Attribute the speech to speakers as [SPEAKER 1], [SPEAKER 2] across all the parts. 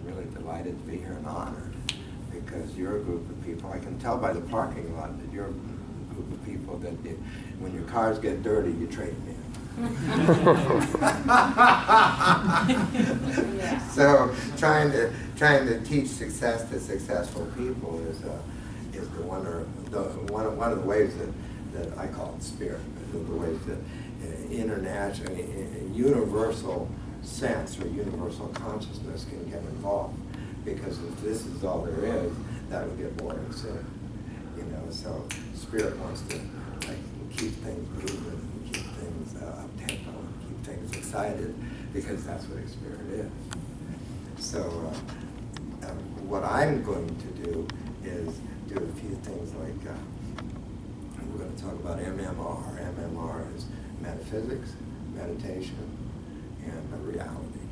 [SPEAKER 1] really delighted to be here and honored, because you're a group of people. I can tell by the parking lot that you're a group of people that when your cars get dirty, you trade them in. So trying to teach success to successful people is one of the ways that I call it spirit. The ways that international, universal sense or universal consciousness can get involved. Because if this is all there is, that would get boring soon. You know, so spirit wants to keep things moving, keep things up tempo, keep things excited, because that's what a spirit is. So what I'm going to do is do a few things like we're going to talk about MMR. MMR is metaphysics, meditation, and reality.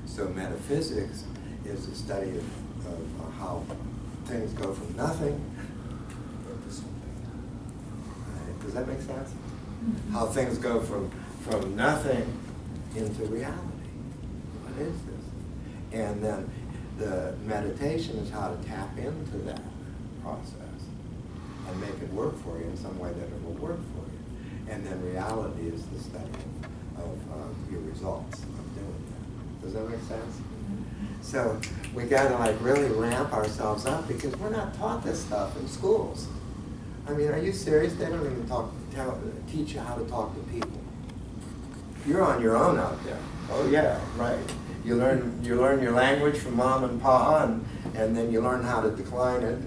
[SPEAKER 1] So metaphysics is the study of how things go from nothing into something. Right? Does that make sense? Mm-hmm. How things go from nothing into reality. What is this? And then the meditation is how to tap into that process and make it work for you in some way that it will work for you. And then reality is the study of your results of doing that. Does that make sense? So we got to really ramp ourselves up, because we're not taught this stuff in schools. I mean, are you serious? They don't even teach you how to talk to people. You're on your own out there. Oh yeah, right. You learn your language from mom and pa, and then you learn how to decline it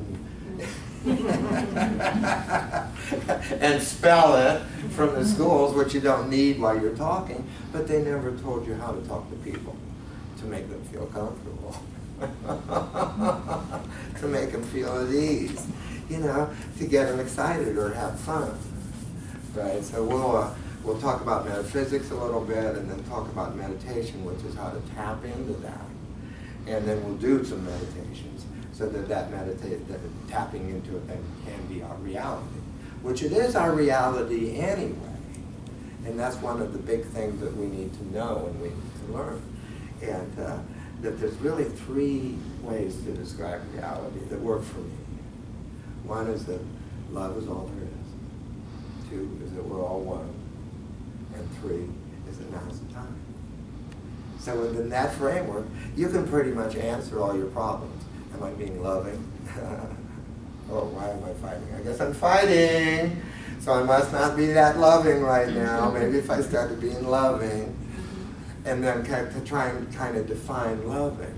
[SPEAKER 1] and spell it from the schools, which you don't need while you're talking. But they never told you how to talk to people, to make them feel comfortable, to make them feel at ease, you know, to get them excited or have fun, right? So we'll talk about metaphysics a little bit, and then talk about meditation, which is how to tap into that, and then we'll do some meditations so that tapping into it then can be our reality, which it is our reality anyway, and that's one of the big things that we need to know and we need to learn. And that there's really three ways to describe reality that work for me. One is that love is all there is. Two is that we're all one. And three is that now's the time. So within that framework, you can pretty much answer all your problems. Am I being loving? Oh, why am I fighting? I guess I'm fighting. So I must not be that loving right now. Maybe if I started being loving. And then to try and kind of define loving.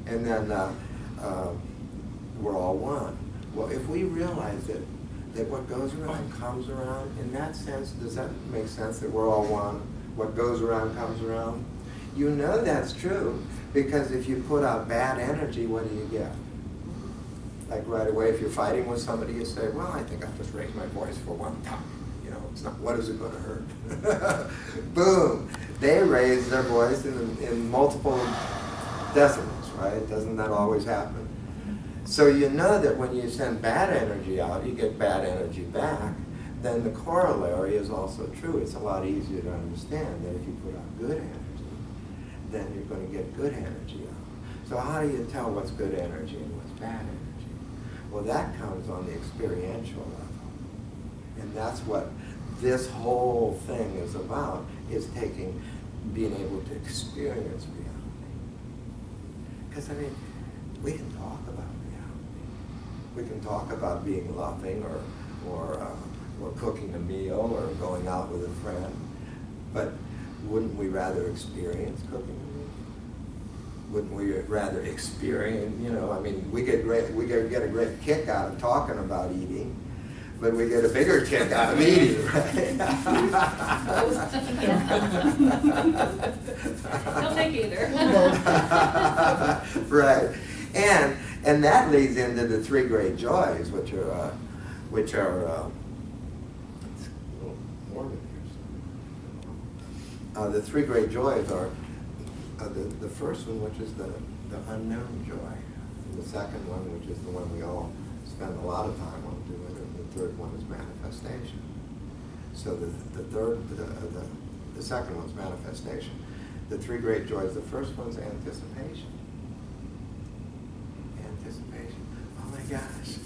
[SPEAKER 1] And then we're all one. Well, if we realize that what goes around comes around, in that sense, does that make sense that we're all one? What goes around comes around? You know that's true, because if you put out bad energy, what do you get? Like right away, if you're fighting with somebody, you say, well, I think I'll just raise my voice for one time. You know, it's not, what is it going to hurt? Boom! They raise their voice in multiple decimals, right? Doesn't that always happen? So you know that when you send bad energy out, you get bad energy back. Then the corollary is also true. It's a lot easier to understand that if you put out good energy, then you're going to get good energy out. So how do you tell what's good energy and what's bad energy? Well, that comes on the experiential level. And that's what this whole thing is about, is being able to experience reality. Because, I mean, we can talk about reality. We can talk about being loving or cooking a meal or going out with a friend. But wouldn't we rather experience cooking a meal? Wouldn't we rather experience, you know, I mean, we get a great kick out of talking about eating, but we get a bigger kick out of eating, right?
[SPEAKER 2] Don't take either.
[SPEAKER 1] Right, and that leads into the three great joys, which are it's a little morbid here. The three great joys are the first one, which is the unknown joy, and the second one, which is the one we all spend a lot of time on doing, and the third one is manifestation. So the second one's manifestation. The three great joys, the first one's anticipation. anticipation. Oh my gosh.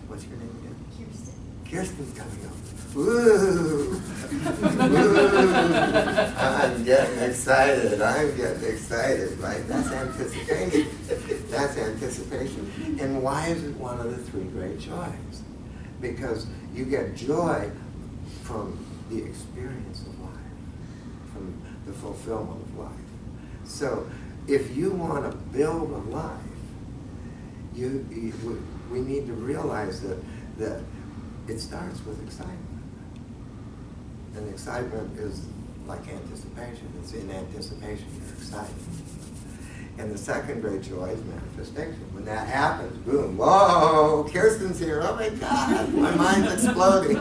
[SPEAKER 1] What's your name again?
[SPEAKER 2] Kirsten.
[SPEAKER 1] Kirsten's coming up. Woo! Woo! I'm getting excited. I'm getting excited, right? That's anticipation. That's anticipation. And why is it one of the three great joys? Because you get joy from the experience of life, from the fulfillment of life. So if you want to build a life, we need to realize that it starts with excitement. And excitement is like anticipation. It's in anticipation, you're excited. And the second great joy is manifestation. When that happens, boom, whoa, Kirsten's here, oh my God, my mind's exploding.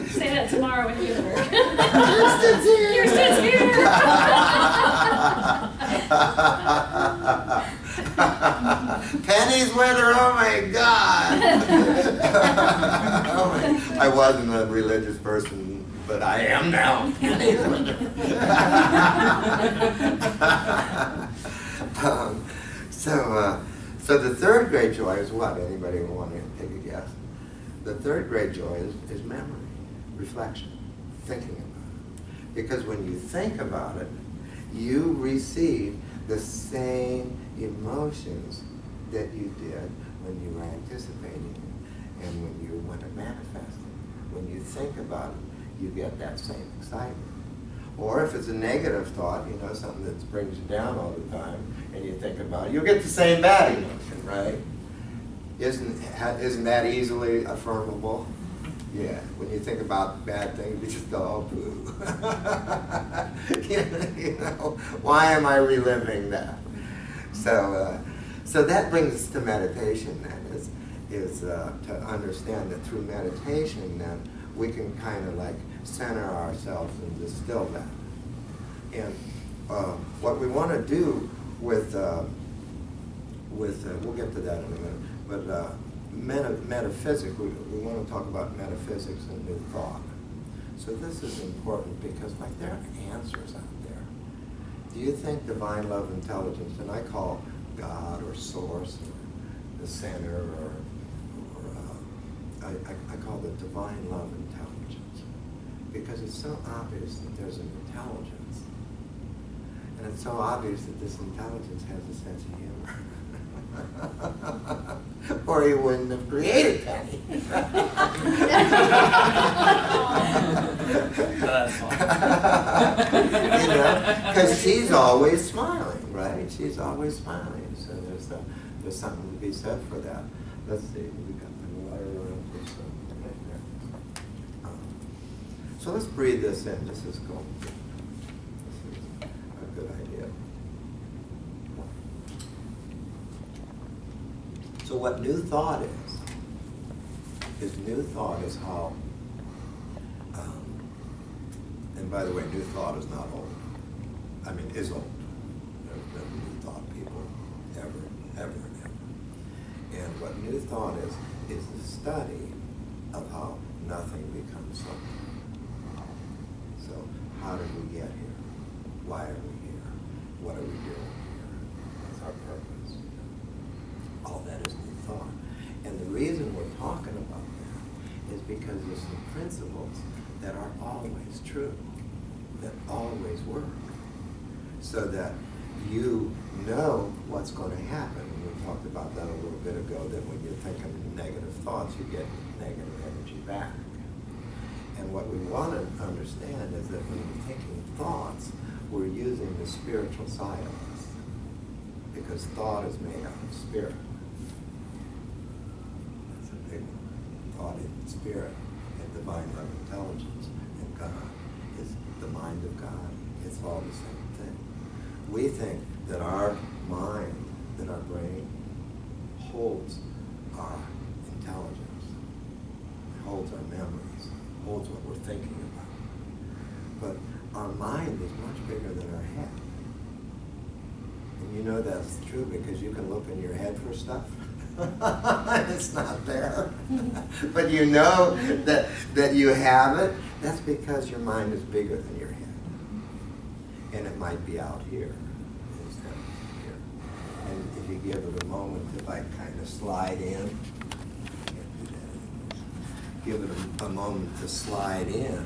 [SPEAKER 2] Say that tomorrow when you work.
[SPEAKER 1] Kirsten's here!
[SPEAKER 2] Kirsten's here!
[SPEAKER 1] Penny's with her, oh my God! Oh my. I wasn't a religious person, but I am now. Penny's with her. So the third great joy is what? Anybody want to take a guess? The third great joy is memory, reflection, thinking about it. Because when you think about it, you receive the same emotions that you did when you were anticipating it and when you want to manifest it. When you think about it, you get that same excitement. Or if it's a negative thought, you know, something that brings you down all the time, and you think about it, you'll get the same bad emotion, right? Isn't that easily affirmable? Yeah, when you think about bad things, you just go, oh, boo. You know, why am I reliving that? So that brings us to meditation then, is to understand that through meditation then, we can kind of like center ourselves and distill that. And what we want to do with we'll get to that in a minute, but metaphysics, we want to talk about metaphysics and new thought. So this is important because like there are answers out there. Do you think divine love intelligence, and I call God or source or the center or I call it divine love intelligence, because it's so obvious that there's an intelligence. And it's so obvious that this intelligence has a sense of humor. Or he wouldn't have created Penny. You know, because she's always smiling, right? She's always smiling. So there's something to be said for that. Let's see, we got the water around this right there. So let's breathe this in. This is cool. This is a good idea. So what new thought is new thought is how, and by the way, new thought is not old. I mean, is old. There's been new thought people ever. And what new thought is the study of how nothing becomes something. So how did we get here? Why are we here? What are we doing here? What's our purpose? All that is new thought. And the reason we're talking about that is because there's some principles that are always true, that always work, so that you know what's going to happen. We talked about that a little bit ago, that when you're thinking negative thoughts, you get negative energy back. And what we want to understand is that when we're thinking thoughts, we're using the spiritual side of us, because thought is made out of spirit. That's a big one. Thought in spirit, and divine love intelligence, and God is the mind of God. It's all the same thing. We think that our mind, that our brain holds our intelligence, holds our memories, holds what we're thinking about. But our mind is much bigger than our head. And you know that's true because you can look in your head for stuff. It's not there. But you know that you have it. That's because your mind is bigger than your head. And it might be out here instead of here. And if you give it a moment to like kind of slide in, give it a moment to slide in,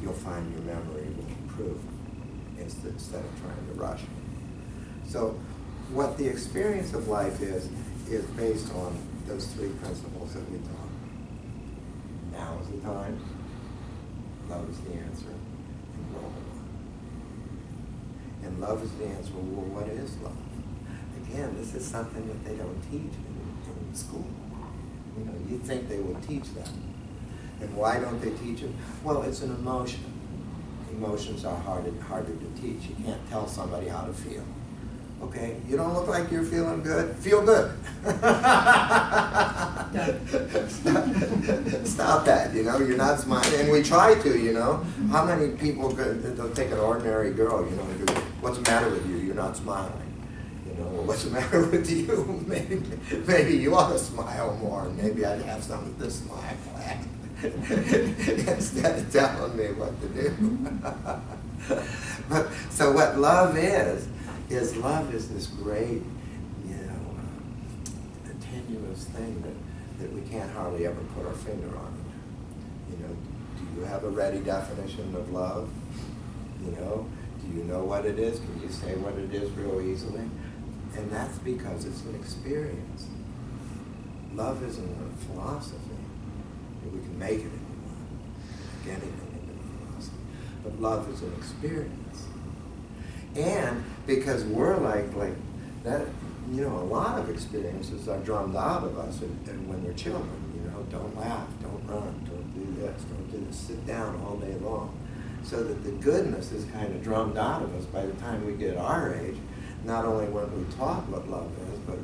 [SPEAKER 1] you'll find your memory will improve instead of trying to rush. So what the experience of life is based on those three principles that we taught. Now is the time, love is the answer, and grow on. And love is the answer. Well, what is love? Again, this is something that they don't teach in school. You know, you'd think they would teach that. And why don't they teach it? Well, it's an emotion. Emotions are harder to teach. You can't tell somebody how to feel. Okay, you don't look like you're feeling good. Feel good. Stop that. You know, you're not smiling, and we try to. You know, how many people they'll take an ordinary girl. You know, and go, what's the matter with you? You're not smiling. You know, well, what's the matter with you? Maybe you ought to smile more. Maybe I'd have some of this smile instead of telling me what to do. But so what love is love is this great, you know, tenuous thing that we can't hardly ever put our finger on. You know, do you have a ready definition of love? You know, do you know what it is? Can you say what it is real easily? And that's because it's an experience. Love isn't a philosophy. We can make it into one, make anything into a philosophy. But love is an experience. And because we're like that, you know, a lot of experiences are drummed out of us and when we're children. You know, don't laugh, don't run, don't do this, don't do this, sit down all day long. So that the goodness is kind of drummed out of us by the time we get our age, not only when we taught what love is, but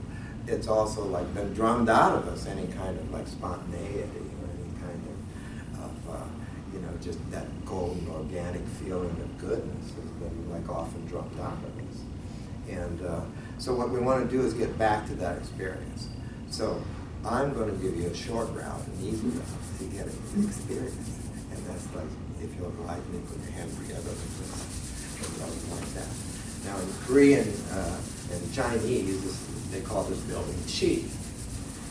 [SPEAKER 1] it's also like been drummed out of us, any kind of like spontaneity or any kind of you know, just that golden organic feeling of goodness has been like often drummed out of us. And so what we want to do is get back to that experience. So I'm going to give you a short route, an easy route to get it to experience. And that's like, if you'll like me, put your hand together like that. Now in Korean and Chinese, they call this building chi.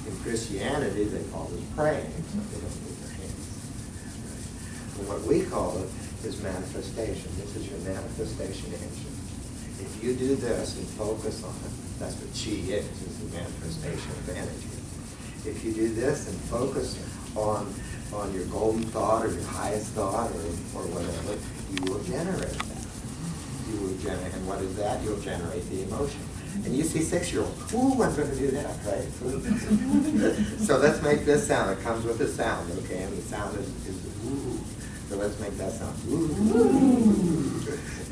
[SPEAKER 1] In Christianity, they call this praying, so they don't move their hands. Right? And what we call it is manifestation. This is your manifestation engine. If you do this and focus on it, that's what chi is the manifestation of energy. If you do this and focus on your golden thought or your highest thought or whatever, you will generate that. You will generate, and what is that? You'll generate the emotion. And you see 6-year-olds, ooh, I'm going to do that, right? So let's make this sound. It comes with a sound, okay? And the sound is ooh. So let's make that sound. Ooh.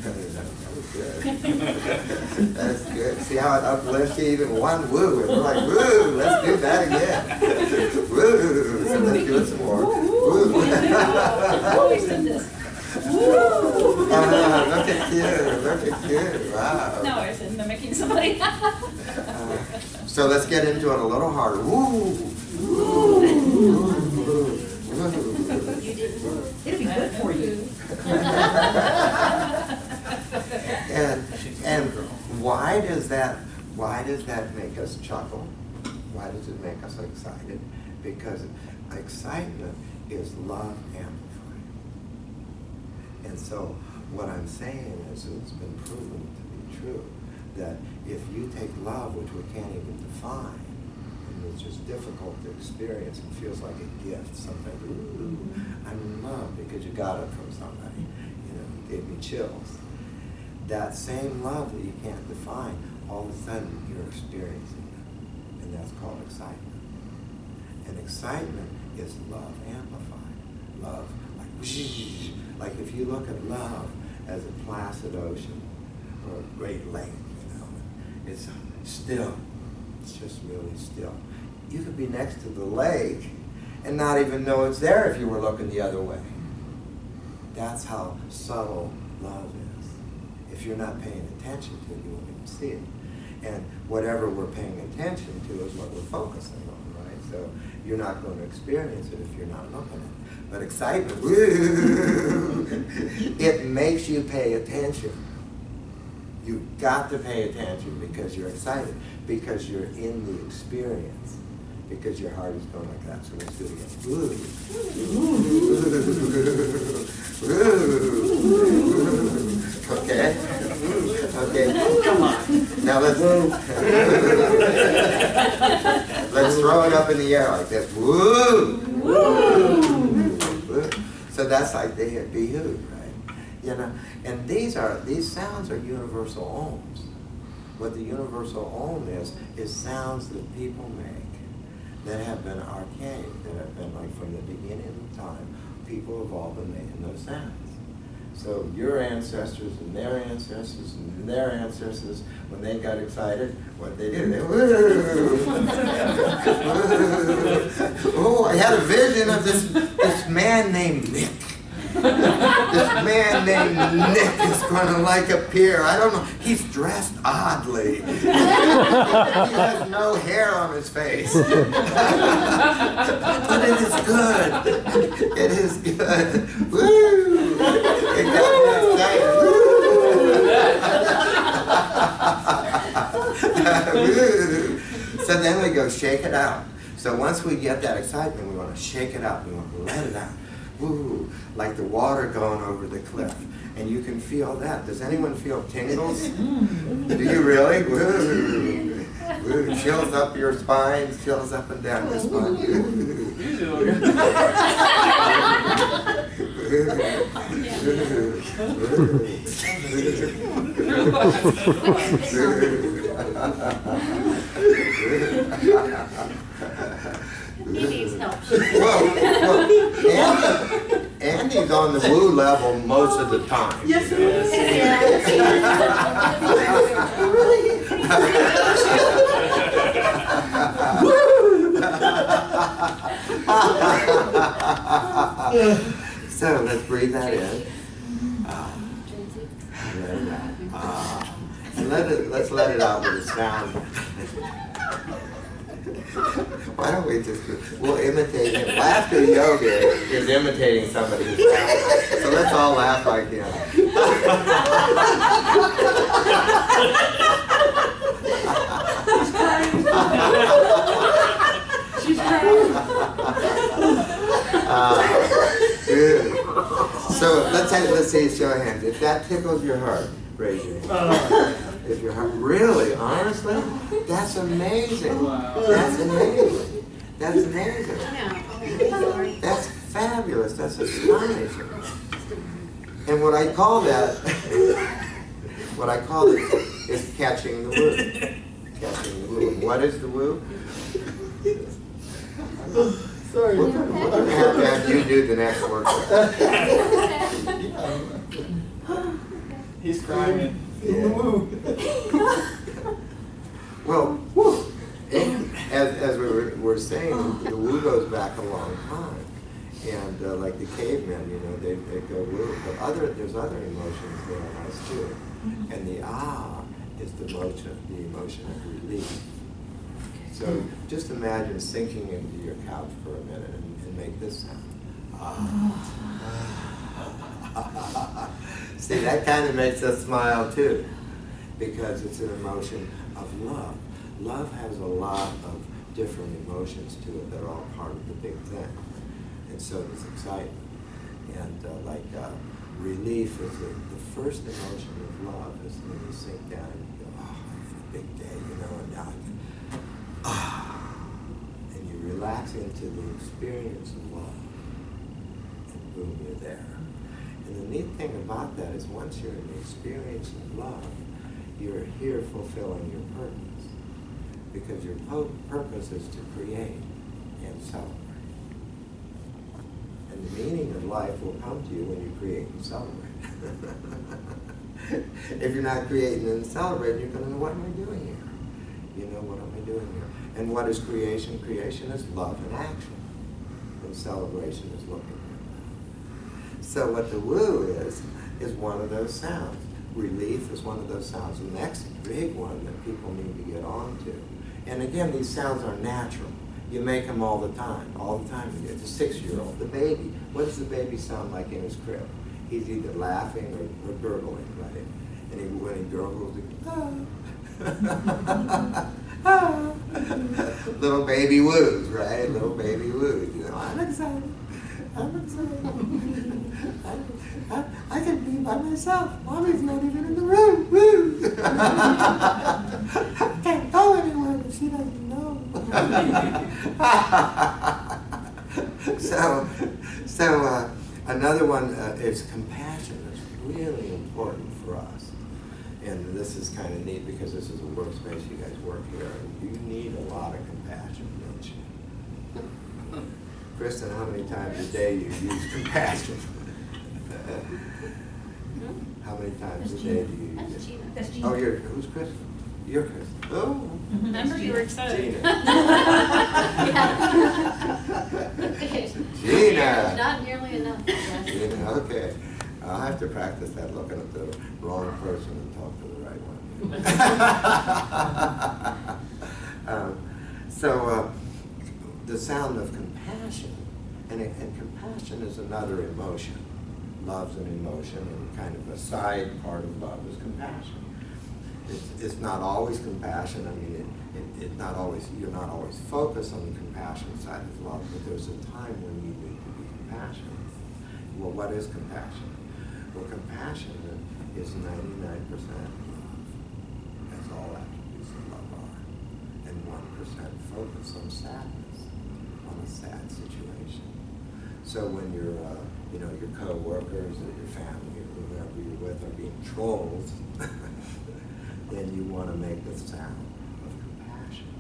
[SPEAKER 1] That was good. That's good. See how it uplifts you? Even one woo. And we're like, woo, let's do that again. Woo. So let's do it some more. Woo. Look at you, look at you, wow.
[SPEAKER 2] No, I was mimicking somebody.
[SPEAKER 1] So let's get into it a little harder. Woo!
[SPEAKER 2] Woo!
[SPEAKER 3] It'll be good for you.
[SPEAKER 1] And why does that make us chuckle? Why does it make us excited? Because excitement is love amplified. And so what I'm saying is it's been proven to be true that if you take love, which we can't even define, and it's just difficult to experience and feels like a gift, sometimes, ooh, I'm in love because you got it from somebody, you know, it gave me chills. That same love that you can't define, all of a sudden you're experiencing it, and that's called excitement. And excitement is love amplified. Love, like, whoosh, like if you look at love as a placid ocean or a great lake, you know, it's still. It's just really still. You could be next to the lake and not even know it's there if you were looking the other way. That's how subtle love is. If you're not paying attention to it, you won't even see it. And whatever we're paying attention to is what we're focusing on, right? So you're not going to experience it if you're not looking at it. But excitement, woo, it makes you pay attention. You've got to pay attention because you're excited, because you're in the experience, because your heart is going like that. So let's do it again. Okay? Okay.
[SPEAKER 4] Come on.
[SPEAKER 1] Now let's let's throw it up in the air like this. Woo! Woo! So that's like the behoo, right? You know, and these sounds are universal ohms. What the universal ohm is sounds that people make that have been archaic, that have been like from the beginning of time. People have all been making those sounds. So your ancestors and their ancestors and their ancestors, when they got excited, what they did, they oh, I had a vision of this man named Nick. This man named Nick is going to like appear. I don't know. He's dressed oddly. He has no hair on his face. But it is good. It is good. Woo! It got me excited. So then we go shake it out. So once we get that excitement, we want to shake it out. We want to let it out. Woo, like the water going over the cliff. And you can feel that. Does anyone feel tingles? Do you really? Woo, woo, chills up your spine, chills up and down your spine.
[SPEAKER 3] He needs help.
[SPEAKER 1] Well, Andy's on the woo level most of the time.
[SPEAKER 4] Yes,
[SPEAKER 1] you know? So let's breathe that in. Let it out. And let's let it out with a sound. Why don't we we'll imitate him. Laughter yoga is imitating somebody who's laughing. So let's all laugh like him.
[SPEAKER 4] She's crying.
[SPEAKER 1] Good. So let's see, show of hands. If that tickles your heart, raise your hand. If your heart, really, honestly, that's amazing.
[SPEAKER 4] Wow.
[SPEAKER 1] That's amazing. That's amazing.
[SPEAKER 3] Sorry.
[SPEAKER 1] That's fabulous. That's astonishing. And what I call that, is catching the woo. Catching the woo. And what is the woo?
[SPEAKER 4] Sorry.
[SPEAKER 1] We're going to have you do the next workshop.
[SPEAKER 4] He's crying.
[SPEAKER 1] Yeah. Well, as we were saying, the woo goes back a long time. And like the cavemen, you know, they go woo. But there's other emotions there in us too. And the is the emotion of relief. So just imagine sinking into your couch for a minute and make this sound. See, that kind of makes us smile too, because it's an emotion of love. Love has a lot of different emotions to it that are all part of the big thing. And so does excitement. And relief is the first emotion of love is when you sink down and you go, oh, it's a big day, you know, and now I can, and you relax into the experience of love. And boom, you're there. And the neat thing about that is once you're in the experience of love, you're here fulfilling your purpose. Because your purpose is to create and celebrate. And the meaning of life will come to you when you create and celebrate. If you're not creating and celebrating, you're going to know, what am I doing here? You know, what am I doing here? And what is creation? Creation is love in action. And celebration is looking at that. So what the woo is one of those sounds. Relief is one of those sounds. The next big one that people need to get on to. And again, these sounds are natural. You make them all the time. All the time. It's a 6-year-old. The baby. What does the baby sound like in his crib? He's either laughing or gurgling, right? And when he gurgles, he goes, little baby woos, right? Little baby woos. You know, I'm excited. I'm excited. I can be by myself. Mommy's not even in the room. Woo! I can't go anywhere, but she doesn't know. So another one is compassion. It's really important for us. And this is kind of neat because this is a workspace. You guys work here. And you need a lot of compassion, don't you? Kristen, how many times a day you use compassion? How many times a day do you use it?
[SPEAKER 3] That's Gina.
[SPEAKER 1] Oh, who's Kristen? You're Kristen. Oh.
[SPEAKER 2] Remember, you were excited.
[SPEAKER 1] Gina.
[SPEAKER 3] Gina.
[SPEAKER 1] Gina.
[SPEAKER 3] Not nearly enough. Yes.
[SPEAKER 1] Gina, okay. I'll have to practice that, looking at the wrong person and talk to the right one. The sound of compassion, and compassion is another emotion. Love's an emotion, and kind of a side part of love is compassion. It's not always compassion. I mean, it's not always, you're not always focused on the compassion side of love, but there's a time when you need to be compassionate. Well, what is compassion? Well, compassion is 99% love. That's all attributes of love are. And 1% focus on sadness, on a sad situation. So when your co-workers or your family or whoever you're with are being trolled, then you want to make the sound of compassion.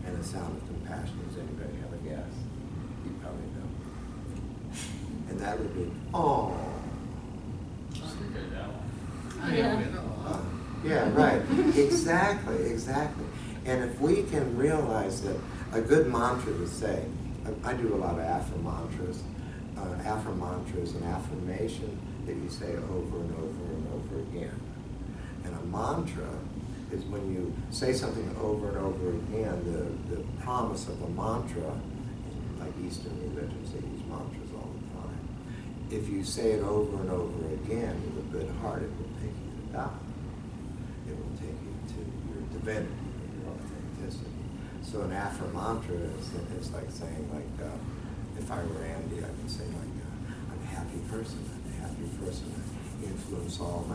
[SPEAKER 1] And the sound of compassion, does anybody have a guess? You probably know. And that would be, oh. Yeah, right. Exactly. And if we can realize that a good mantra to say, I do a lot of mantras, an affirmation that you say over and over and over again. And a mantra is when you say something over and over again, the promise of a mantra, like Eastern religions, they use mantras all the time. If you say it over and over again with a good heart, it will take you to God. It will take you to your divinity, your authenticity. So an affirmation is like saying, if I were Andy, I would say I'm a happy person. I'm a happy person. I influence all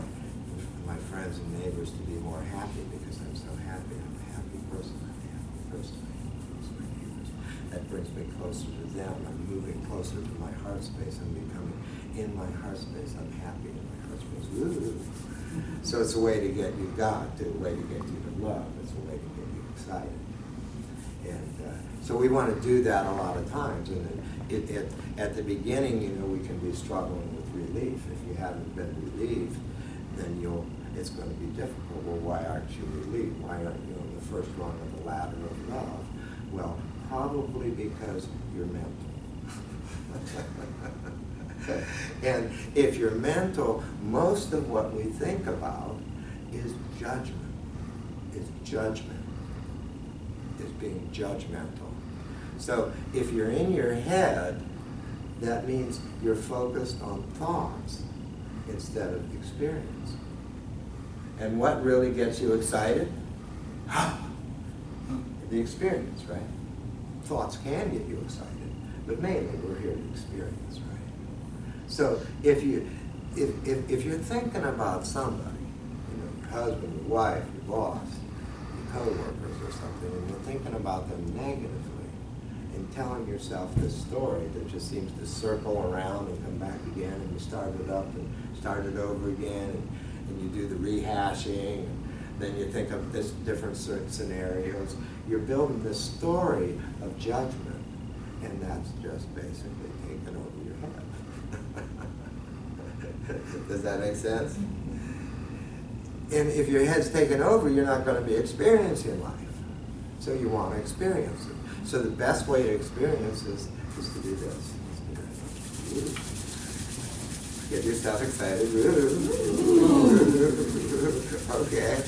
[SPEAKER 1] my friends and neighbors to be more happy because I'm so happy. I'm a happy person. I'm a happy person. I influence my neighbors. That brings me closer to them. I'm moving closer to my heart space. I'm becoming in my heart space. I'm happy in my heart space. Woo! So it's a way to get you God, a way to get you to love. It's a way to get you excited. And so we want to do that a lot of times. And at the beginning, we can be struggling with relief. If you haven't been relieved, then it's going to be difficult. Well, why aren't you relieved? Why aren't you on the first rung of the ladder of love? Well, probably because you're mental. And if you're mental, most of what we think about is judgment. It's judgment. It's being judgmental. So if you're in your head, that means you're focused on thoughts instead of experience. And what really gets you excited? The experience, right? Thoughts can get you excited, but mainly we're here to experience, right? So if you're thinking about somebody, your husband, your wife, your boss, your co-workers or something, and you're thinking about them negatively, and telling yourself this story that just seems to circle around and come back again, and you start it up and start it over again, and you do the rehashing, and then you think of this different scenarios. You're building this story of judgment, and that's just basically taking over your head. Does that make sense? And if your head's taken over, you're not going to be experiencing life. So you want to experience it. So the best way to experience is to do this. Get yourself excited. Okay.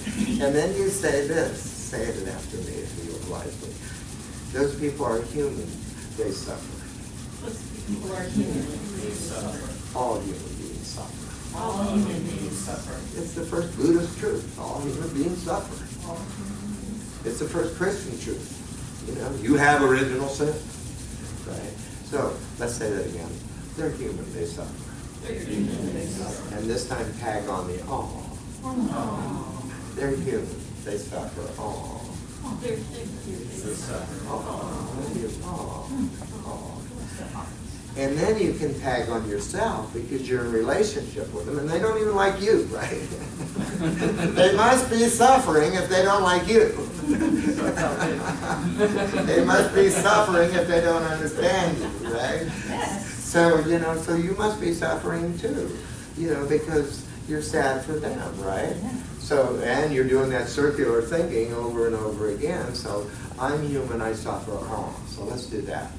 [SPEAKER 1] And then you say this. Say it after me if you oblige me. Those people are human. They suffer.
[SPEAKER 2] Those people are human.
[SPEAKER 4] They suffer.
[SPEAKER 1] All human beings suffer.
[SPEAKER 2] All human beings suffer.
[SPEAKER 1] It's the first Buddhist truth. All human beings suffer. It's the first Christian truth. You know, you have original sin. Right? So, let's say that again. They're human, they suffer. And this time tag on the aw. They're human, they suffer. Aw.
[SPEAKER 2] They suffer.
[SPEAKER 1] Aw. And then you can tag on yourself because you're in a relationship with them and they don't even like you, right? They must be suffering if they don't like you. They must be suffering if they don't understand you, right? So, you know, so you must be suffering too, you know, because you're sad for them, right? So, and you're doing that circular thinking over and over again. So, I'm human, I suffer. Oh, so let's do that.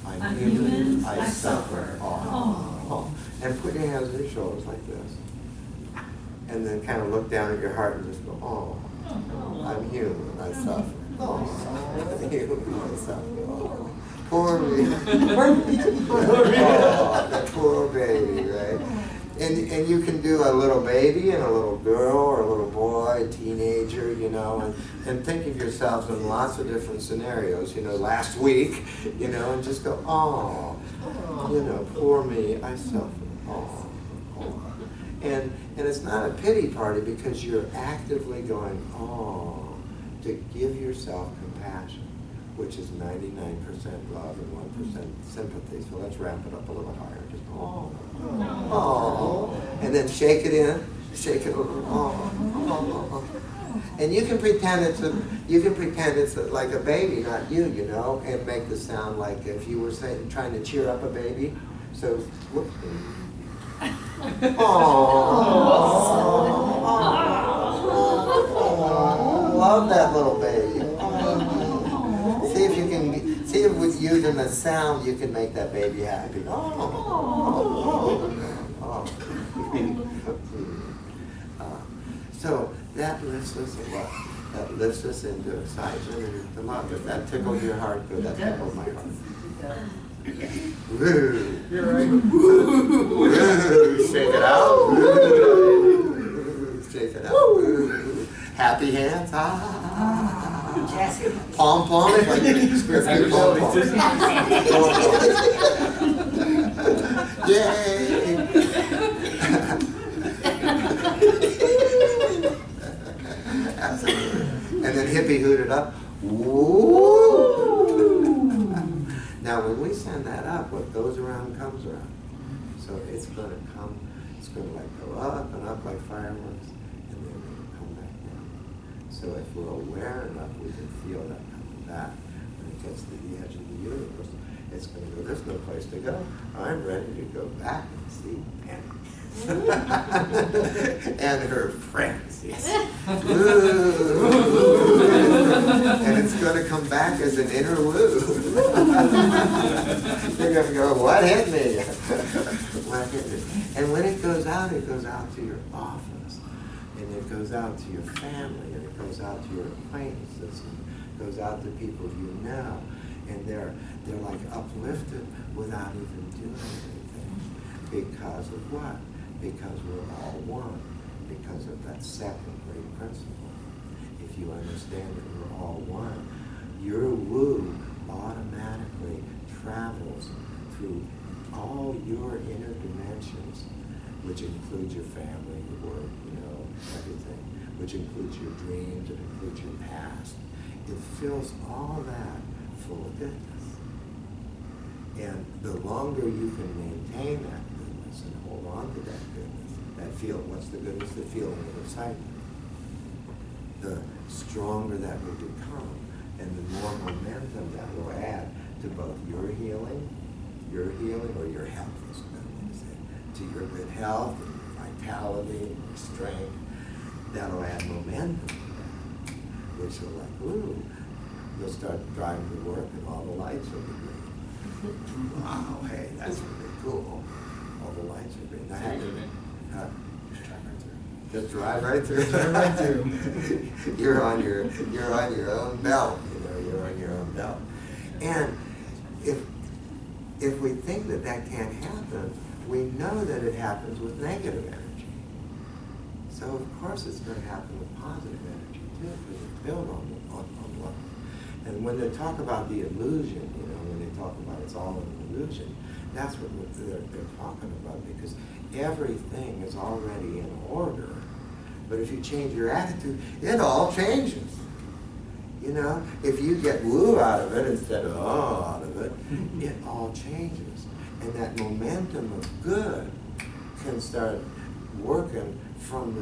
[SPEAKER 1] I'm human, I suffer. Oh. And put your hands on your shoulders like this. And then kind of look down at your heart and just go, oh. I'm human, I suffer. Oh, I'm human, I suffer. Oh. Poor me. Oh, that poor baby, right? And you can do a little baby and a little girl or a little boy, a teenager, you know, and think of yourselves in lots of different scenarios, you know, last week, you know, and just go, oh, you know, poor me, I suffer, oh. And it's not a pity party because you're actively going, oh, to give yourself compassion, which is 99% love and 1% sympathy. So let's ramp it up a little higher. Just, oh. Oh, and then shake it in, shake it a little. Oh. And you can pretend it's like a baby, not you, you know, and make the sound like if you were saying, trying to cheer up a baby. So, whoop. Oh, love that little baby. See if you can. See if with using the sound you can make that baby happy. So that lifts us a lot. That lifts us into excitement and into love. If that tickled your heart, good. That tickled my heart. Woo.
[SPEAKER 4] You're right.
[SPEAKER 1] Woo. Shake it out. Woo. Shake it out. Woo. Happy hands. Pom pom. Yay. And then hippie hooted up. Woo. Now when we send that up, what goes around comes around. So it's going to come, it's going to like go up and up like fireworks, and then it'll come back down. So if we're aware enough, we can feel that coming back. When it gets to the edge of the universe, it's going to go, there's no place to go. I'm ready to go back and see Penny. And her friends. Yes. And it's going to come back as an inner woo. You're going to go, what hit me? What hit me? And when it goes out to your office. And it goes out to your family. And it goes out to your acquaintances. And it goes out to people you know. And they're like uplifted without even doing anything. Because of what? Because we're all one. Because of that second great principle. If you understand that we're all one, your woo automatically travels through all your inner dimensions, which includes your family, your work, you know, everything, which includes your dreams, it includes your past. It fills all that full of goodness. And the longer you can maintain that goodness and hold on to that goodness, that feel, what's the goodness? The feeling of excitement. The stronger that will become, and the more momentum that will add to both your healing or your health, is what I want to say, to your good health, and your vitality, and your strength. That'll add momentum to that, which will like, ooh, you'll start driving to work and all the lights will be green. Wow, hey, that's really cool. All the lights are green. Just drive right through.
[SPEAKER 4] Drive right through.
[SPEAKER 1] You're on your own belt. You know, you're on your own belt. And if we think that that can't happen, we know that it happens with negative energy. So of course it's going to happen with positive energy too, because it's built on love. And when they talk about the illusion, you know, when they talk about it's all an illusion, that's what they're talking about, because everything is already in order. But if you change your attitude, it all changes. You know, if you get woo out of it instead of oh out of it, it all changes. And that momentum of good can start working from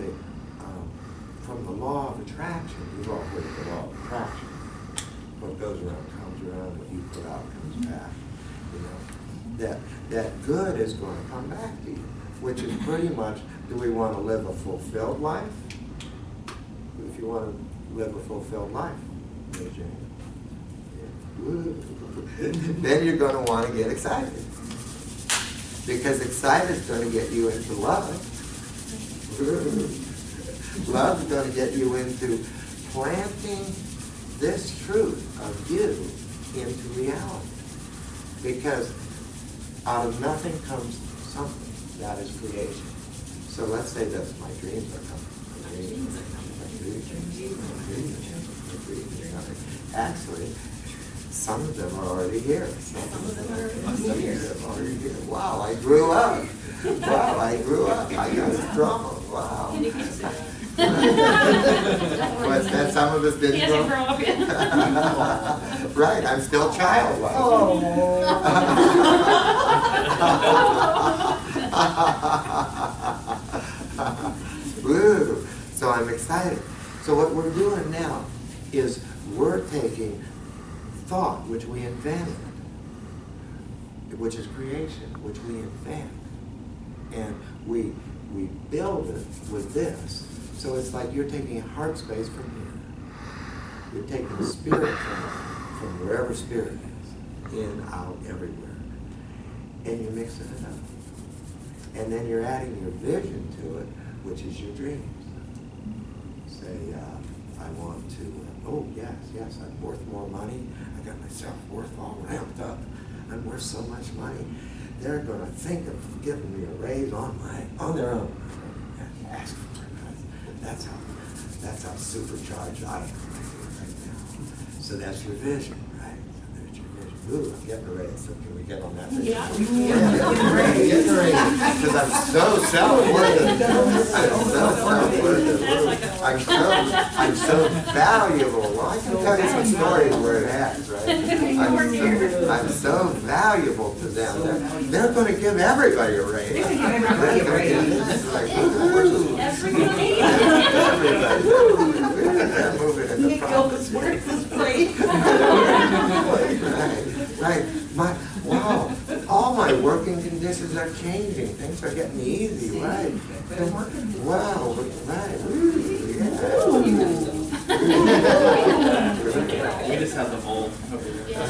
[SPEAKER 1] the law of attraction. You've all heard of the law of attraction. What goes around comes around, what you put out comes back. You know, that good is going to come back to you, which is pretty much, do we want to live a fulfilled life? If you want to live a fulfilled life, raise your hand. Then you're going to want to get excited. Because excited is going to get you into love. Love is going to get you into planting this truth of you into reality. Because out of nothing comes something. That is creation. So let's say that my dreams are coming. My dreams are coming. Actually, some of them are already here. Some of them are already here. Wow, I grew up. Wow, I grew up. I got strong. Wow. What's that? Some of us didn't grow up yet. Right, I'm still childlike. Woo. So I'm excited. So what we're doing now is we're taking thought, which we invented, which is creation, which we invent, and we build it with this. So it's like you're taking heart space from here. You're taking spirit from wherever spirit is, in, out, everywhere, and you're mixing it up. And then you're adding your vision to it, which is your dreams. Say, I want to, oh yes, I'm worth more money. I got myself worth all ramped up. I'm worth so much money. They're going to think of giving me a raise on their own. Ask for it. That's how supercharged I am right now. So that's your vision, right? So there's your vision. Ooh, I'm getting a raise. So can we get on that vision?
[SPEAKER 2] Yeah.
[SPEAKER 1] Getting a raise. Because I'm so self-worth. I'm so valuable. Well, I can tell you some stories where it happens, right? I'm so valuable to them. They're going to give everybody a raise. It's like, everybody. They're moving in the process. Right. Wow. All my working conditions are changing. Things are getting easy, right? Wow. Right.
[SPEAKER 4] We just have the mold over here.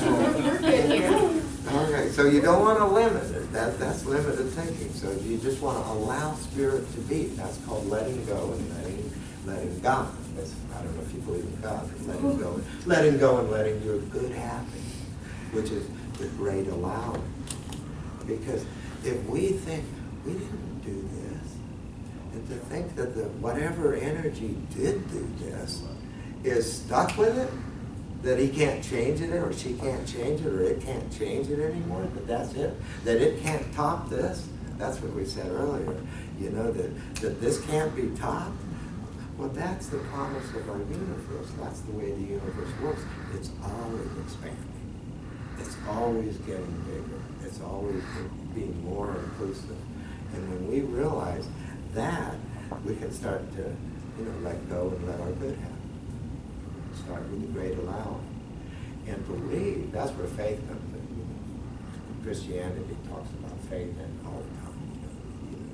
[SPEAKER 1] All right. So you don't want to limit it. That's limited thinking. So you just want to allow spirit to be. That's called letting go and letting God. I don't know if you believe in God, but letting go and letting your good happen, which is the great allowing. Because if we think we didn't do this, and to think that whatever energy did do this is stuck with it, that he can't change it, or she can't change it, or it can't change it anymore, that that's it, that it can't top this, that's what we said earlier, you know, that this can't be topped. Well, that's the promise of our universe. That's the way the universe works. It's always expanding. It's always getting bigger. It's always being more inclusive. And when we realize that, we can start to, you know, let go and let our good happen. Start with the great allowing. And believe, that's where faith comes in. You know, Christianity talks about faith in all the time.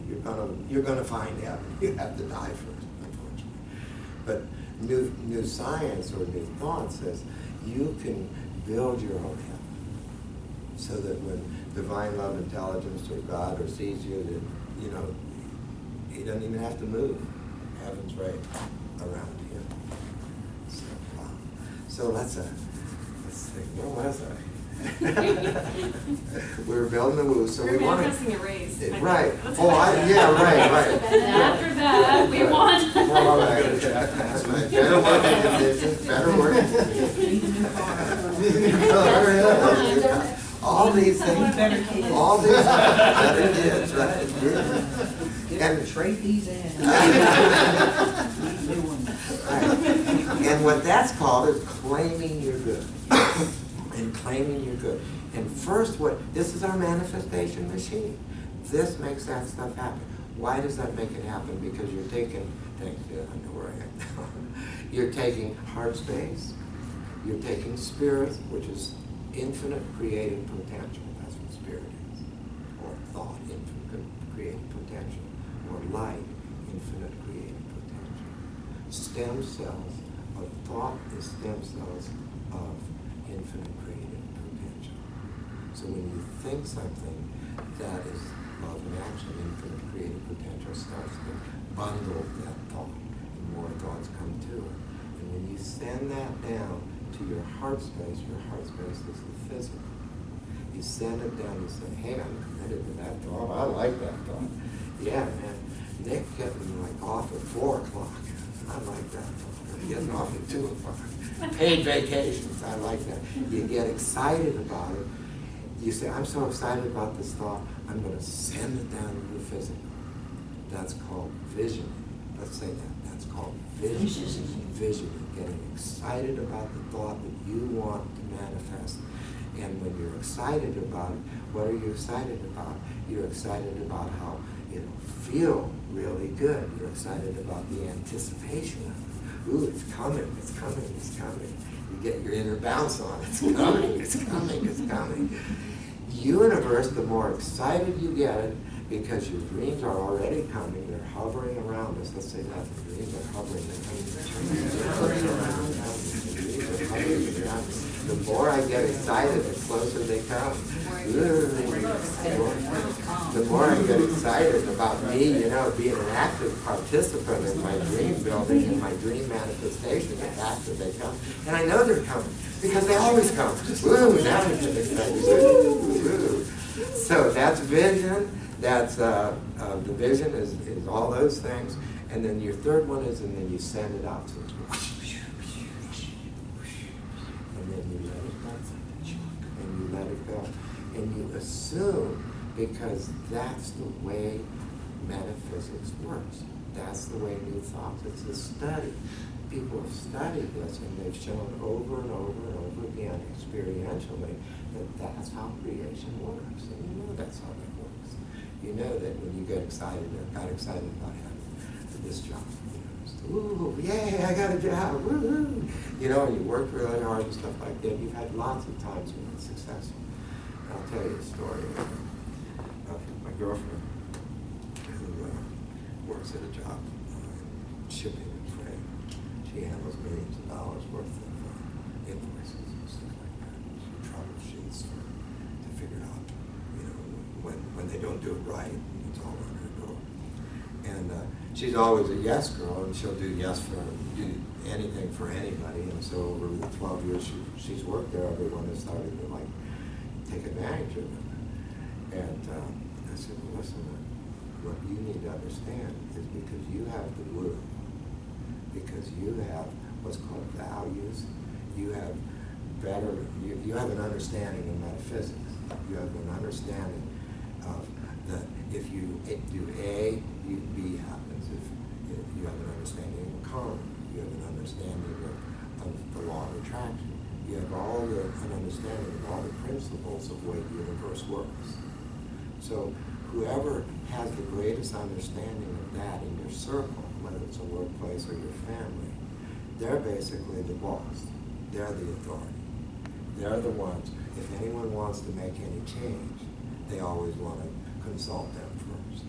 [SPEAKER 1] You know, you're gonna find heaven. You have to die first, unfortunately. But new science or new thought says you can build your own heaven. So that when divine love, intelligence, or God or sees you, that, you know, he doesn't even have to move. Heaven's right around him. So let's think. Where was I? We were building the woo, so we
[SPEAKER 2] We're
[SPEAKER 1] wanted.
[SPEAKER 2] manifesting a raise. I think.
[SPEAKER 1] Right.
[SPEAKER 2] That's
[SPEAKER 1] Oh, yeah, right.
[SPEAKER 3] And after that, we want.
[SPEAKER 1] All right. That's right. Better working conditions, better working conditions. All these things.
[SPEAKER 5] Better kids.
[SPEAKER 1] All these better kids, right?
[SPEAKER 5] And trade these in.
[SPEAKER 1] And what that's called is claiming you're good. And claiming you're good. And first, this is our manifestation machine. This makes that stuff happen. Why does that make it happen? Because you're taking, I know where I am now. You're taking heart space. You're taking spirit, which is infinite creative potential. That's what spirit is. Or thought, infinite creative potential. Or light, infinite creative potential. Stem cells of thought is stem cells of infinite creative potential. So when you think something that is love and action, infinite creative potential starts to bundle that thought, and more thoughts come to it. And when you send that down to your heart space is the physical. You send it down, you say, hey, I'm committed to that thought. I like that thought. Yeah, man. Nick getting like off at 4 o'clock. I like that thought. Getting off at 2 o'clock. Paid vacations. I like that. You get excited about it. You say, I'm so excited about this thought, I'm going to send it down to the physical. That's called vision. Let's say that. That's called vision. Vision. Getting excited about the thought that you want to manifest. And when you're excited about it, what are you excited about? You're excited about how it'll feel really good. You're excited about the anticipation of it. Ooh, it's coming, it's coming, it's coming. You get your inner bounce on. It's coming, it's coming, it's coming. Universe, the more excited you get it, because your dreams are already coming, they're hovering around us. Let's say that the dreams are hovering, they're hovering around us. The dreams are hovering around us. The more I get excited, the closer they come. The more I get excited about me, being an active participant in my dream building and my dream manifestation, the faster they come. And I know they're coming, because they always come. Woo, now I get excited. Woo. So that's vision. That's the vision is all those things. And then your third one is, and then you send it out. So it's and then you let it go. And you let it go. And you assume, because that's the way metaphysics works. That's the way new thought. It's a study. People have studied this, and they've shown over and over and over again, experientially, that that's how creation works. And you know that's how that works. You know that when you get excited, or got excited about having this job, ooh, yay, I got a job, woo-hoo. And you worked really hard and stuff like that. You've had lots of times when it's successful. I'll tell you a story of my girlfriend who works at a job shipping and freight. She handles millions of dollars worth of invoices and stuff like that. She troubleshoots to figure out, when they don't do it right, it's all on her door. And she's always a yes girl, and she'll do anything for anybody. And so over the 12 years she's worked there, everyone has started to take advantage of it. And I said, well, listen, what you need to understand is because you have the woo, because you have what's called values, you have you have an understanding of metaphysics. You have an understanding of that if you do A, B happens. If you have an understanding of karma, you have an understanding of the law of attraction. You have an understanding of all the principles of the way the universe works. So whoever has the greatest understanding of that in your circle, whether it's a workplace or your family, they're basically the boss. They're the authority. They're the ones, if anyone wants to make any change, they always want to consult them first.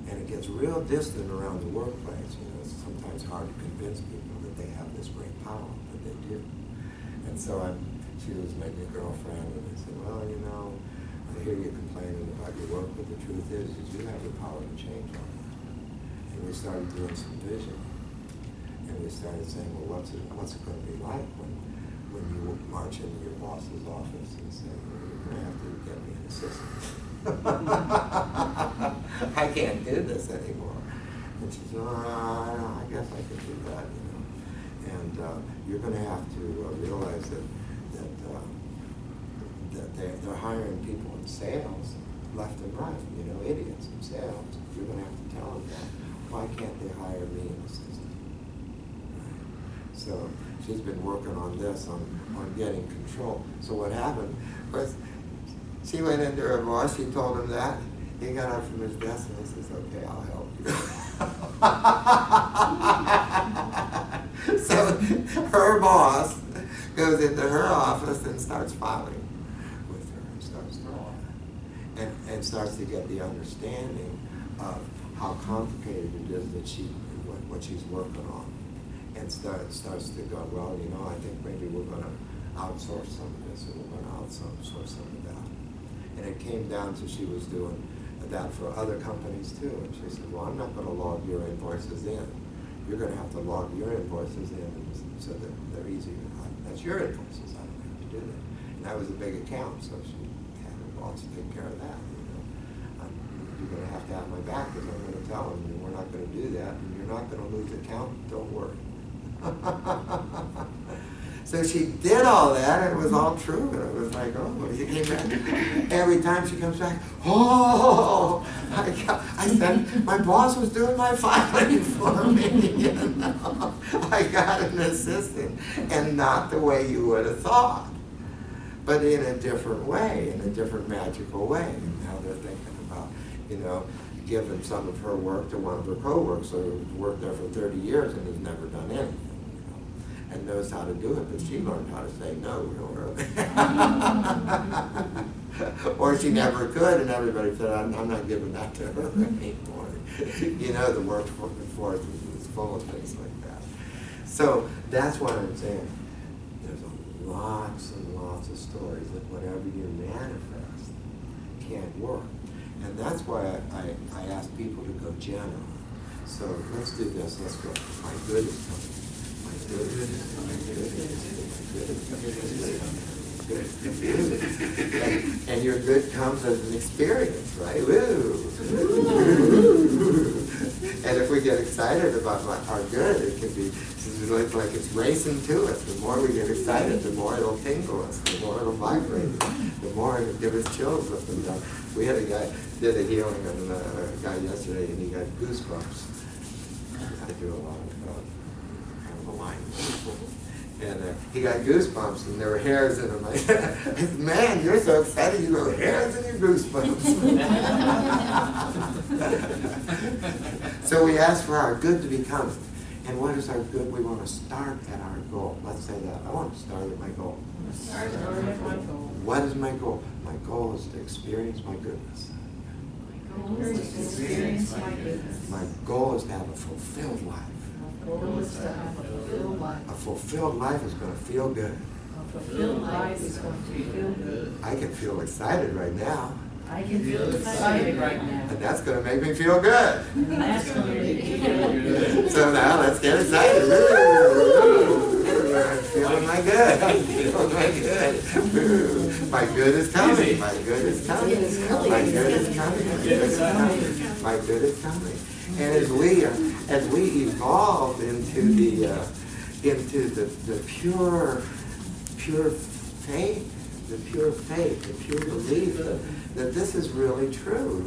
[SPEAKER 1] And it gets real distant around the workplace. It's sometimes hard to convince people that they have this great power, but they do. And so she was my new girlfriend, and I said, well, I hear you complaining about your work, but the truth is you have the power to change all that. And we started doing some vision. And we started saying, well, what's it going to be like when when you march into your boss's office and say, you're going to have to get me an assistant. I can't do this anymore. And she said, I guess I could do that, you know. And you're going to have to realize that they're hiring people in sales left and right, you know, idiots in sales. You're going to have to tell them that. Why can't they hire me an assistant? Right? So she's been working on this, on getting control. So what happened was she went into her boss, she told him that. He got up from his desk and he says, okay, I'll help you. So her boss goes into her office and starts filing with her and starts talking and starts to get the understanding of how complicated it is that what she's working on, and starts to go, well, you know, I think maybe we're going to outsource some of this, or we're going to outsource some of that. And it came down to she was doing that for other companies too, and she said, well, I'm not going to log your invoices in. You're going to have to log your invoices in so that they're easy. That's your invoices. I don't have to do that. And that was a big account, so she had her boss take care of that. You know, you're going to have my back, because I'm going to tell them, we're not going to do that, and you're not going to lose the account. Don't worry. So she did all that, and it was all true, and it was like, oh, she came back. Every time she comes back, oh, I said, my boss was doing my filing for me, you know. I got an assistant, and not the way you would have thought, but in a different way, in a different magical way. And now they're thinking about, you know, giving some of her work to one of her co-workers who's worked there for 30 years and has never done anything. And knows how to do it, but she learned how to say no real early. Or she never could, and everybody said, I'm not giving that to her anymore. You know, the workforce is full of things like that. So that's what I'm saying. There's lots and lots of stories that whatever you manifest can't work. And that's why I ask people to go general. So let's do this. Let's go. My good is coming. And your good comes as an experience, right? Woo. And if we get excited about our good, it can be like it's racing to us. The more we get excited, the more it'll tingle us, the more it'll vibrate, the more it'll give us chills up and down. We had a guy did a healing on a guy yesterday, and he got goosebumps. I do a lot of and he got goosebumps, and there were hairs in him. I said, man, you're so excited, you got hairs in your goosebumps. So we ask for our good to be coming. And what is our good? We want to start at our goal. Let's say that. I want to start at my goal.
[SPEAKER 2] Start at my goal.
[SPEAKER 1] What is my goal? My goal is to experience my goodness. My goal is to have a fulfilled life. A fulfilled life is going to feel good.
[SPEAKER 2] A fulfilled life is going to feel good.
[SPEAKER 1] I can feel excited right now.
[SPEAKER 2] I can feel excited right now.
[SPEAKER 1] And that's going to make me feel good.
[SPEAKER 2] And that's going to make me feel good.
[SPEAKER 1] So now let's get excited. I'm feeling my good. I'm feeling my good. My good is coming. My good is coming. My good is coming. My good is coming. My good is coming. And as we evolve into the pure faith, the pure belief that this is really true,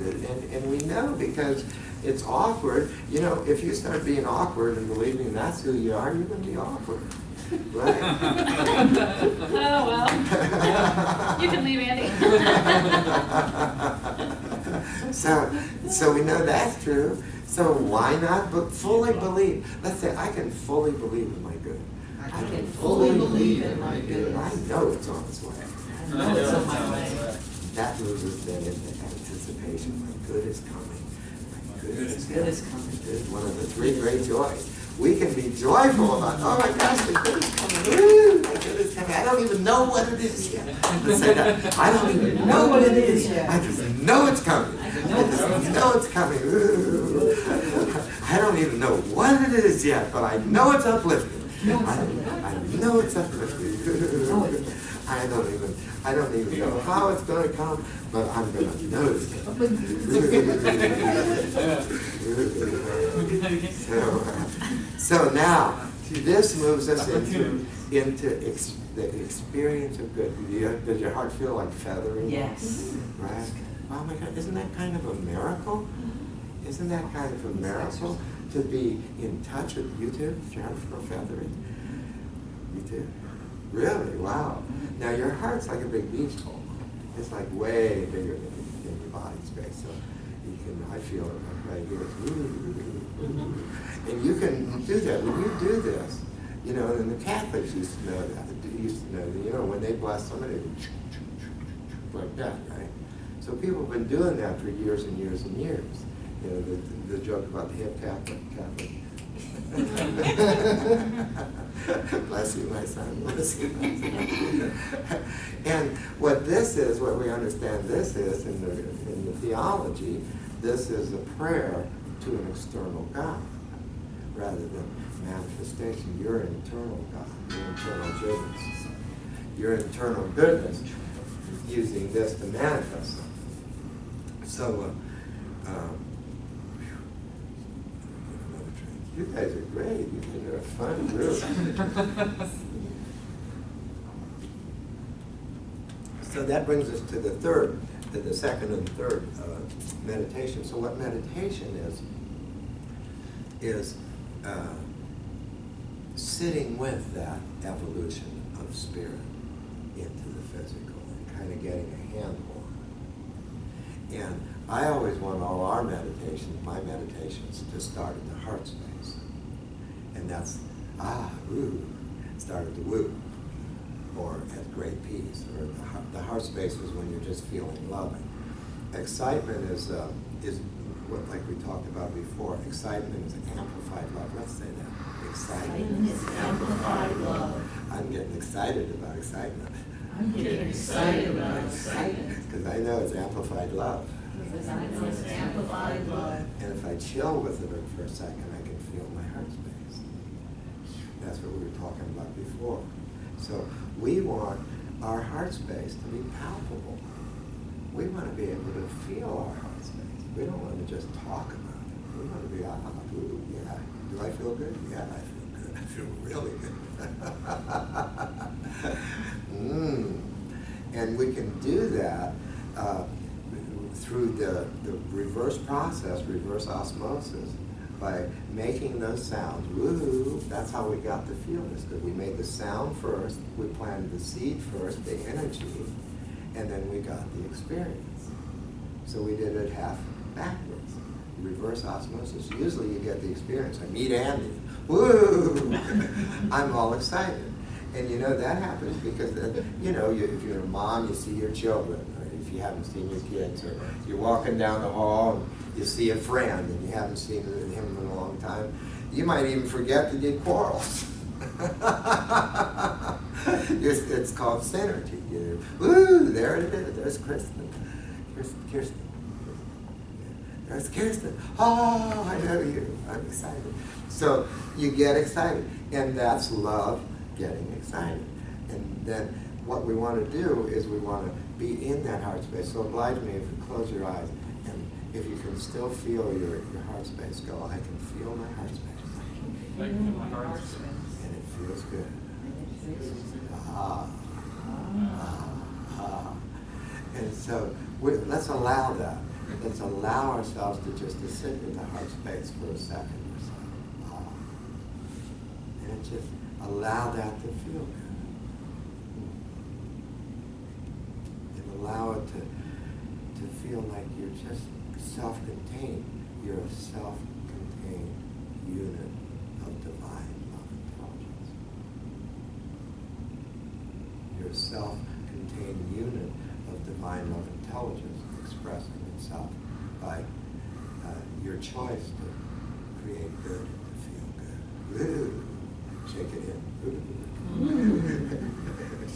[SPEAKER 1] and we know because it's awkward. You know, if you start being awkward and believing that's who you are, you're going to be awkward. Right?
[SPEAKER 3] Oh, well. You can leave, Andy.
[SPEAKER 1] So we know that's true. So why not fully believe? Let's say I can fully believe in my good.
[SPEAKER 2] I can fully believe in my good.
[SPEAKER 1] I know it's on its way.
[SPEAKER 2] I know it's on my way.
[SPEAKER 1] That moves us then into anticipation. My good is coming. My good is coming. It's one of the three great joys. We can be joyful about, oh my gosh, my good is coming. Woo, my good is coming. I don't even know what it is yet. Let's say that. I don't even know what it is yet. I just know it's coming. I just know it's coming. Woo. I don't even know what it is yet, but I know it's uplifting. I know it's uplifting. I don't even know how it's going to come, but I'm going to notice it. So now, this moves us into the experience of good. Does your heart feel like feathering?
[SPEAKER 2] Yes.
[SPEAKER 1] Right? Oh my God, isn't that kind of a miracle? Isn't that kind of a miracle to be in touch with you too? Does your heart feel feathering? You too? Really? Wow. Now your heart's like a big beach ball. It's like way bigger than your body space. So you can, I feel it right here. And you can do that. When you do this, you know, and the Catholics used to know that. You know, when they bless somebody, they go like that, right? So people have been doing that for years and years and years. You know, the joke about the hip Catholic. Bless you, my son. Bless you, my son. And what this is, what we understand this is in the theology, this is a prayer to an external God rather than manifestation. You're an internal God, your internal goodness. Your internal goodness using this to manifest something. So, you guys are great. You're a fun group. So that brings us to the second and third meditation. So what meditation is sitting with that evolution of spirit into the physical and kind of getting a handle on it. And I always want all our meditations, my meditations, to start at the heart space. And that's, start at the woo, or at great peace, or the heart space is when you're just feeling loving. Excitement is what, like we talked about before, excitement is amplified love. Let's say that. Excitement is amplified love. I'm getting excited about excitement.
[SPEAKER 2] I'm getting excited about excitement.
[SPEAKER 1] Because I know it's amplified love.
[SPEAKER 2] Because I know it's amplified love.
[SPEAKER 1] And if I chill with it for a second, I can feel my heart space. That's what we were talking about before. So we want our heart space to be palpable. We want to be able to feel our heart space. We don't want to just talk about it. We want to be, ooh, yeah. Do I feel good? Yeah, I feel good. I feel really good. And we can do that through the reverse process, reverse osmosis, by making those sounds. Woo! That's how we got to feel this, because we made the sound first, we planted the seed first, the energy, and then we got the experience. So we did it half backwards. Reverse osmosis. Usually you get the experience. I meet Andy. Woo! I'm all excited. And you know that happens because, you know, if you're a mom, you see your children, or if you haven't seen your kids, or you're walking down the hall and you see a friend and you haven't seen him in a long time, you might even forget that you quarreled. It's called synergy. Woo! There it is. There's Kristen. Kirsten. There's Kirsten. Oh, I know you. I'm excited. So you get excited, and that's love getting excited. And then what we want to do is we want to be in that heart space. So oblige me if you close your eyes, and if you can still feel your heart space, go, I can feel my heart space. And it feels good. And so let's allow that. Let's allow ourselves to just to sit in the heart space for a second or so. And just allow that to feel good. And allow it to feel like you're just self-contained. You're a self-contained unit of divine love intelligence. You're a self-contained unit of divine love intelligence expressing itself by your choice to create good and to feel good. Woo! Shake it in.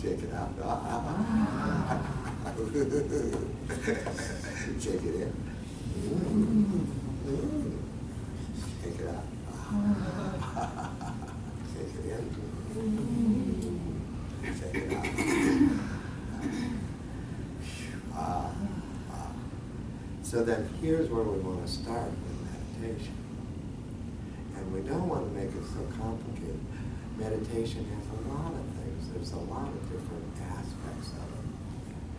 [SPEAKER 1] Shake it out. Shake it in. Shake it out. Shake it in. So then here's where we want to start with meditation. And we don't want to make it so complicated. Meditation has a lot of things. There's a lot of different aspects of it.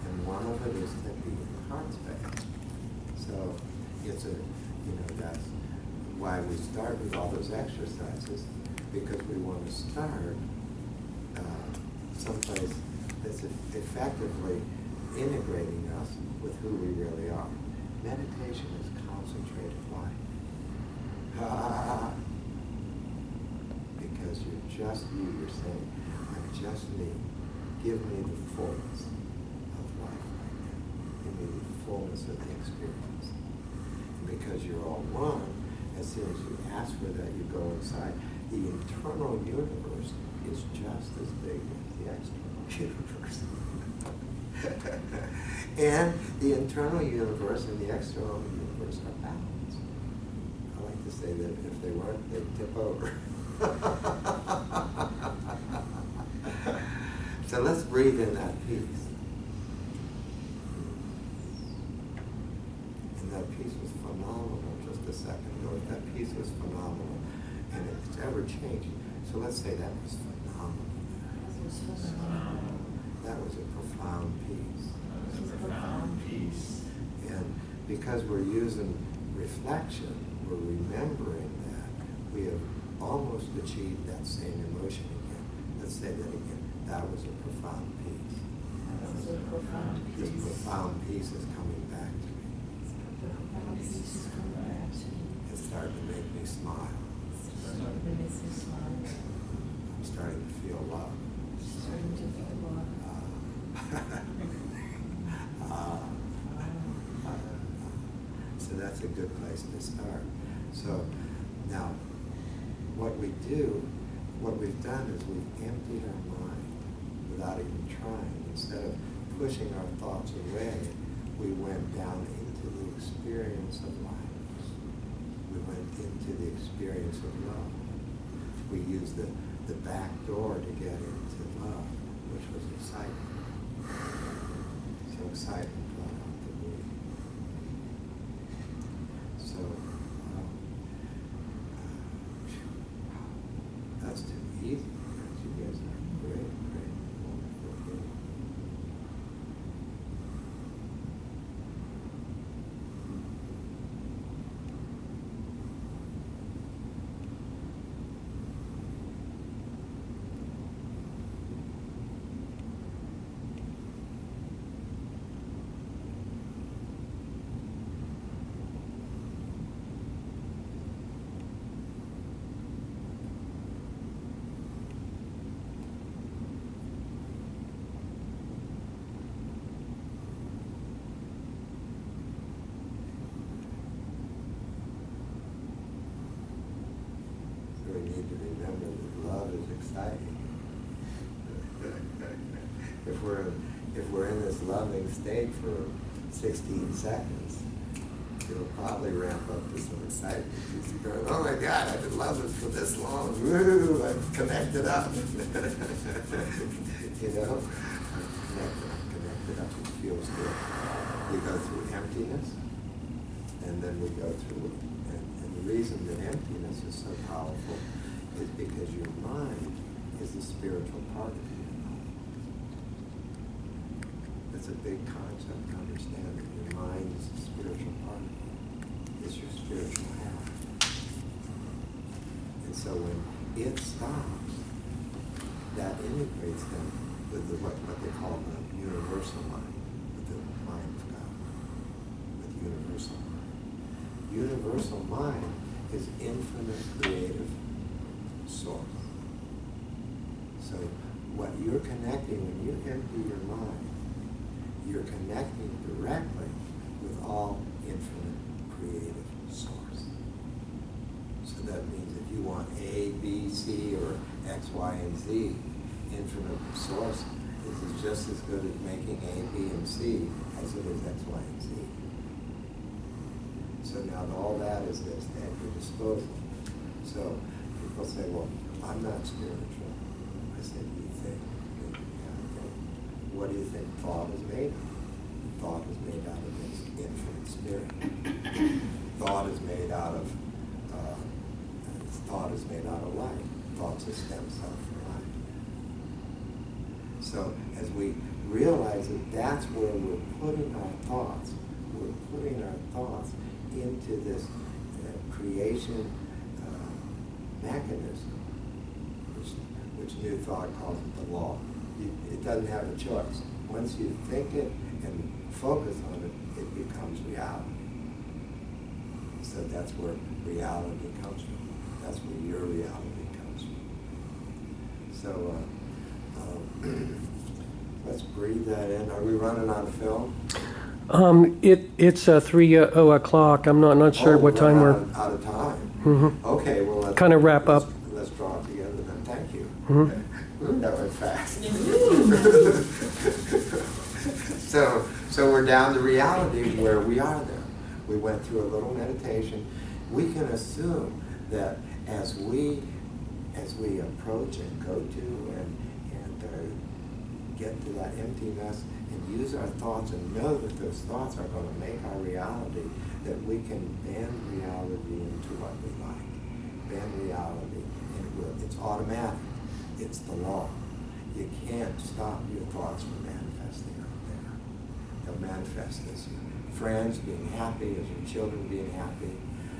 [SPEAKER 1] And one of it is to be in the heart space. So it's a, that's why we start with all those exercises, because we want to start someplace that's effectively integrating us with who we really are. Meditation is concentrated life. Because you're just you, you're saying, I'm just me. Give me the fullness of life right now. Give me the fullness of the experience. And because you're all one, as soon as you ask for that, you go inside. The internal universe is just as big as the external universe. And the internal universe and the external universe are balanced. I like to say that if they weren't, they'd tip over. So let's breathe in that peace. And that peace was phenomenal just a second ago. That peace was phenomenal. And it's ever changing. So let's say that was phenomenal. That was a profound peace. And because we're using reflection, we're remembering that we have almost achieved that same emotion again. Let's say that again. That was a profound peace. This profound peace is coming back to me. It's starting to make me smile. I'm starting to feel love. So that's a good place to start. So now, what we've done is we've emptied our mind without even trying. Instead of pushing our thoughts away, we went down into the experience of life. We went into the experience of love. We used the back door to get into love, which was excitement. So excitement brought out the mood. So that's too easy. You guys are great, wonderful people. We need to remember that love is exciting. If we're in this loving state for 16 seconds, it'll probably ramp up to some excitement. You're going, oh my God, I've been loving for this long. Woo, I'm connected up. I'm connected up. It feels good. We go through emptiness, and then we go through and the reason that emptiness is so powerful is because your mind is the spiritual part of you. It's a big concept to understand that your mind is the spiritual part of you. It's your spiritual half. And so when it stops, that integrates them with what they call the universal mind, with the mind of God, with universal mind. Universal mind is infinite creative source. So what you're connecting when you empty your mind, you're connecting directly with all infinite creative source. So that means if you want A, B, C, or X, Y, and Z, infinite source is just as good at making A, B, and C as it is X, Y, and Z. So now all that is at your disposal. So people say, well, I'm not spiritual. I say, do you think? What do you think thought is made of? thought is made out of this infinite spirit. Thought is made out of light. Thought's a stem cell for life. So as we realize that that's where we're putting our thoughts into this creation mechanism, which New Thought calls it the law. It doesn't have a choice. Once you think it and focus on it, it becomes reality. So that's where reality comes from. That's where your reality comes from. So let's breathe that in. Are we running out of film?
[SPEAKER 6] It's 3 o'clock. I'm not sure what time we're
[SPEAKER 1] out of time.
[SPEAKER 6] Mm-hmm.
[SPEAKER 1] Okay, well, let's
[SPEAKER 6] kind of wrap up.
[SPEAKER 1] Let's draw it together then. Thank you.
[SPEAKER 6] Mm-hmm.
[SPEAKER 1] That went fast. So we're down to reality where we are there. We went through a little meditation. We can assume that as we approach and go to and get to that emptiness and use our thoughts and know that those thoughts are going to make our reality, that we can bend reality into what we like. Bend reality, and it's automatic. It's the law. You can't stop your thoughts from manifesting out there. They'll manifest as your friends being happy, as your children being happy.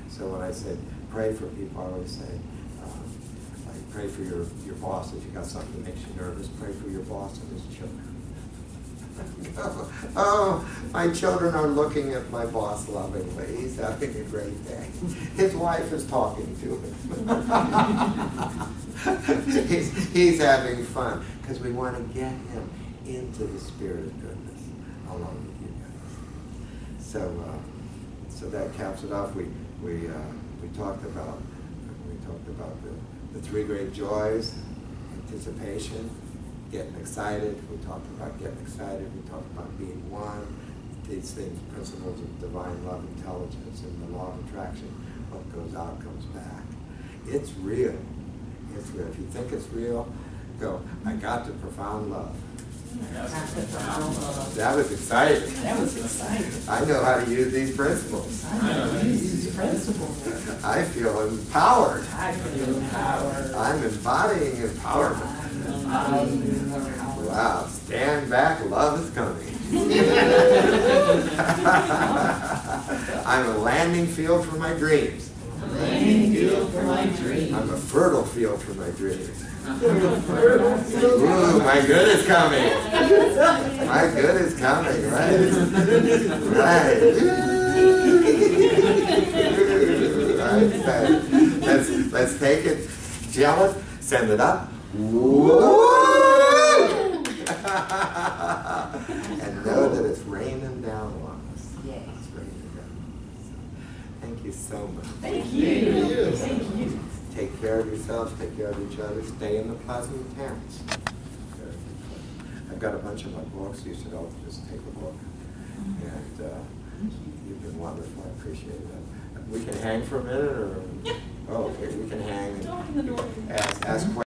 [SPEAKER 1] So when I said pray for people, I always say, pray for your boss if you got something that makes you nervous. Pray for your boss and his children. Oh, my children are looking at my boss lovingly. He's having a great day. His wife is talking to him. he's having fun because we want to get him into the spirit of goodness along with you guys. So that caps it off. We talked about the three great joys: anticipation, getting excited. We talked about getting excited. We talked about being one. These things, principles of divine love, intelligence, and the law of attraction. What goes out comes back. It's real. It's real. If you think it's real, go. I got the profound love. That was exciting.
[SPEAKER 2] That was exciting.
[SPEAKER 1] I know how to use these principles.
[SPEAKER 2] I know to use these principles.
[SPEAKER 1] I feel empowered.
[SPEAKER 2] I feel empowered.
[SPEAKER 1] I'm embodying empowerment. Wow, stand back, love is coming. I'm a landing field for my dreams.
[SPEAKER 2] Landing field for my dreams.
[SPEAKER 1] I'm a fertile field for my dreams. Ooh, my good is coming. My good is coming, right? Right. Right. Let's take it, gel it, send it up. And know that it's raining down on us.
[SPEAKER 2] Yes.
[SPEAKER 1] It's raining down on us. Thank you so much.
[SPEAKER 2] Thank you. Thank you.
[SPEAKER 1] Take care of yourselves, take care of each other, stay in the pleasant tense. I've got a bunch of my books, you should all just take a look. And you've been wonderful, I appreciate it. We can hang for a minute, or, oh, okay, we can hang and ask questions.